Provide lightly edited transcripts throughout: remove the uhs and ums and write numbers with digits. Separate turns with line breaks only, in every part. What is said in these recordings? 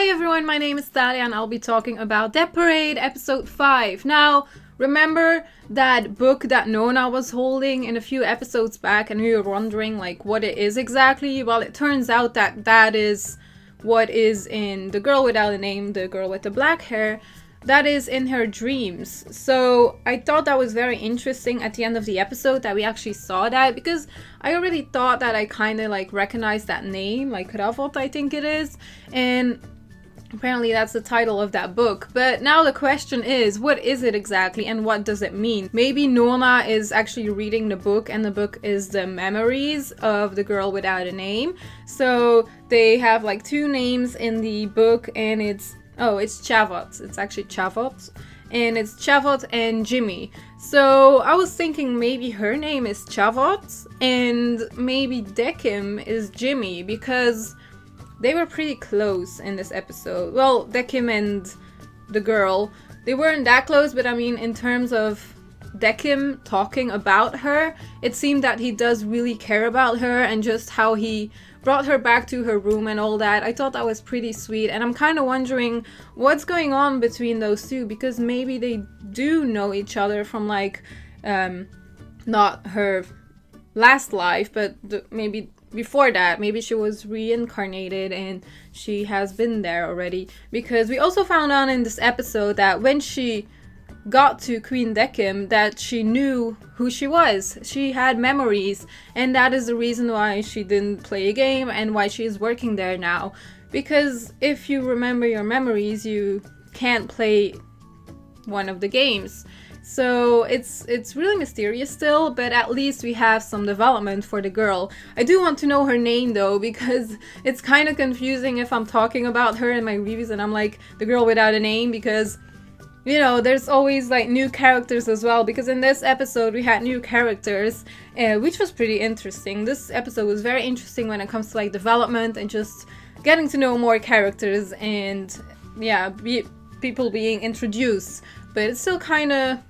Hi everyone, my name is Thalia and I'll be talking about Death Parade episode 5. Now, remember that book that Nona was holding in a few episodes back and we were wondering like what it is exactly? Well, it turns out that that is what is in The Girl Without a Name, the girl with the black hair. That is in her dreams. So I thought that was very interesting at the end of the episode that we actually saw that, because I already thought that I kind of like recognized that name, like Ravot I think it is, and apparently that's the title of that book. But now the question is, what is it exactly and what does it mean? Maybe Nona is actually reading the book and the book is the memories of the girl without a name. So they have like two names in the book and it's Chavot. It's actually Chavot. And it's Chavot and Jimmy. So I was thinking maybe her name is Chavot and maybe Dekim is Jimmy, because they were pretty close in this episode. Well, Dekim and the girl, they weren't that close, but I mean in terms of Dekim talking about her, it seemed that he does really care about her and just how he brought her back to her room and all that. I thought that was pretty sweet, and I'm kind of wondering what's going on between those two, because maybe they do know each other from like not her last life, but maybe before that. Maybe she was reincarnated and she has been there already, because we also found out in this episode that when she got to Queen Dekim that she knew who she was. She had memories, and that is the reason why she didn't play a game and why she is working there now. Because if you remember your memories, you can't play one of the games. So it's really mysterious still, but at least we have some development for the girl. I do want to know her name though, because it's kind of confusing if I'm talking about her in my reviews and I'm like, the girl without a name, because you know, there's always like new characters as well, because in this episode we had new characters, which was pretty interesting. This episode was very interesting when it comes to like development and just getting to know more characters and yeah, people being introduced. But it's still kind of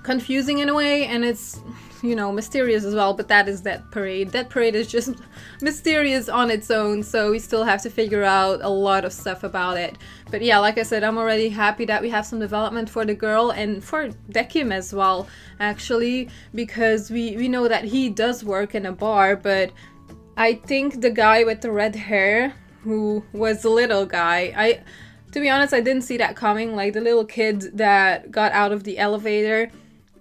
confusing in a way, and it's, you know, mysterious as well, but that is Death Parade. Death Parade is just mysterious on its own, so we still have to figure out a lot of stuff about it. But yeah, like I said, I'm already happy that we have some development for the girl and for Dekim as well, actually, because we know that he does work in a bar, but I think the guy with the red hair, who was the little guy, to be honest, I didn't see that coming, like the little kid that got out of the elevator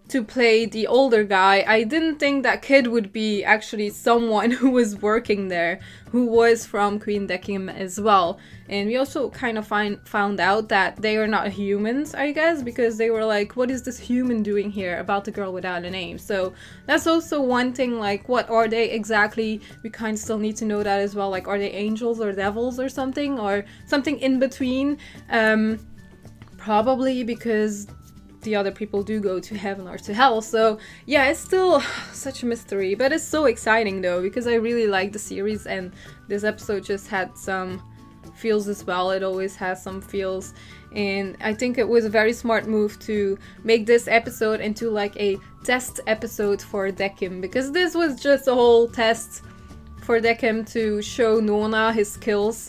to play the older guy. I didn't think that kid would be actually someone who was working there, who was from Queen Dekim as well. And we also kind of found out that they are not humans, I guess, because they were like, what is this human doing here about the girl without a name? So that's also one thing, like what are they exactly? We kind of still need to know that as well, like are they angels or devils or something in between? Probably, because the other people do go to heaven or to hell. So yeah, it's still such a mystery, but it's so exciting though, because I really like the series and this episode just had some feels as well. It always has some feels, and I think it was a very smart move to make this episode into like a test episode for Dekim, because this was just a whole test for Dekim to show Nona his skills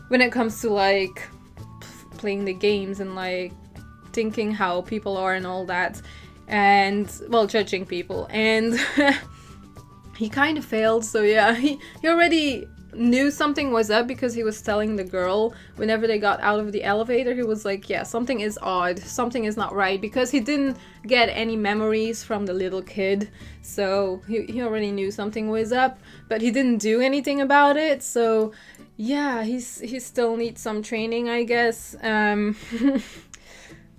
when it comes to like playing the games and like thinking how people are and all that, and well, judging people, and he kind of failed. So yeah, he already knew something was up, because he was telling the girl whenever they got out of the elevator, he was like, yeah, something is odd, something is not right, because he didn't get any memories from the little kid. So he already knew something was up, but he didn't do anything about it. So yeah, he still needs some training, I guess.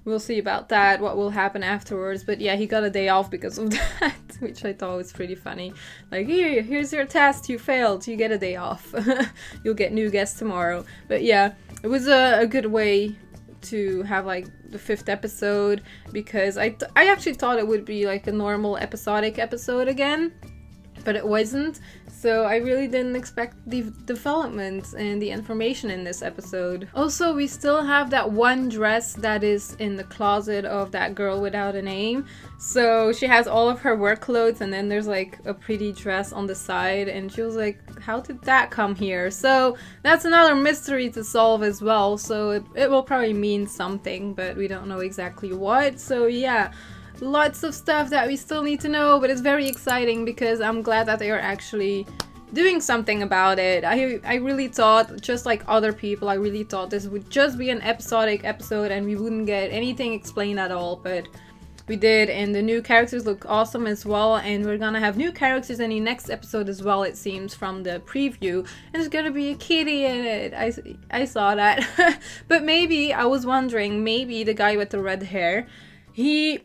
We'll see about that, what will happen afterwards. But yeah, he got a day off because of that, which I thought was pretty funny. Like, here's your test, you failed, you get a day off. You'll get new guests tomorrow. But yeah, it was a good way to have like the 5th episode, because I actually thought it would be like a normal episodic episode again. but it wasn't. So I really didn't expect the developments and the information in this episode. Also, we still have that one dress that is in the closet of that girl without a name. So she has all of her work clothes, and then there's like a pretty dress on the side, and she was like, how did that come here? So that's another mystery to solve as well. So it will probably mean something, but we don't know exactly what. So yeah, lots of stuff that we still need to know, but it's very exciting because I'm glad that they are actually doing something about it. I really thought, just like other people, I really thought this would just be an episodic episode and we wouldn't get anything explained at all, but we did, and the new characters look awesome as well, and we're gonna have new characters in the next episode as well, it seems, from the preview, and there's gonna be a kitty in it. I saw that. But maybe, I was wondering, maybe the guy with the red hair, he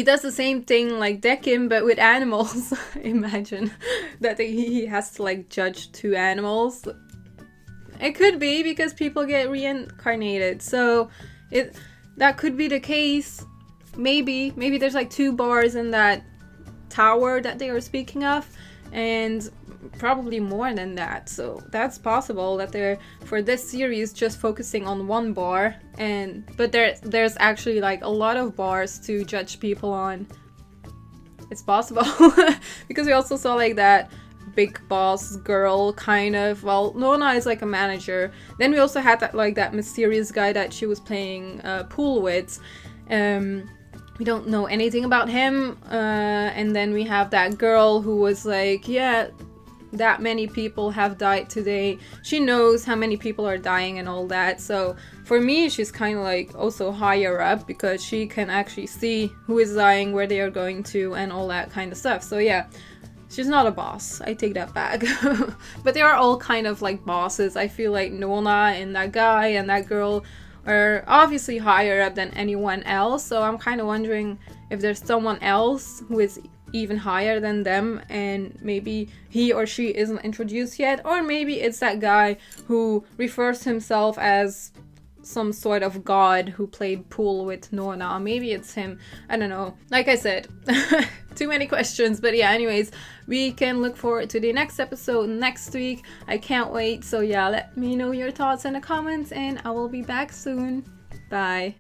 does the same thing like Dekim, but with animals. Imagine that he has to like judge two animals. It could be because people get reincarnated, so that could be the case. Maybe there's like 2 bars in that tower that they are speaking of, and probably more than that. So that's possible that they're, for this series, just focusing on 1 bar, but there's actually like a lot of bars to judge people on. It's possible. Because we also saw like that big boss girl kind of, well, Nona is like a manager. Then we also had that mysterious guy that she was playing pool with. We don't know anything about him, and then we have that girl who was like, yeah, that many people have died today. She knows how many people are dying and all that. So for me, she's kind of like also higher up because she can actually see who is dying, where they are going to, and all that kind of stuff. So yeah, she's not a boss. I take that back. But they are all kind of like bosses. I feel like Nona and that guy and that girl are obviously higher up than anyone else, so I'm kind of wondering if there's someone else who is even higher than them and maybe he or she isn't introduced yet, or maybe it's that guy who refers to himself as some sort of god who played pool with Nona. Maybe it's him. I don't know. Like I said, too many questions. But yeah, anyways, we can look forward to the next episode next week. I can't wait. So yeah, let me know your thoughts in the comments, and I will be back soon. Bye.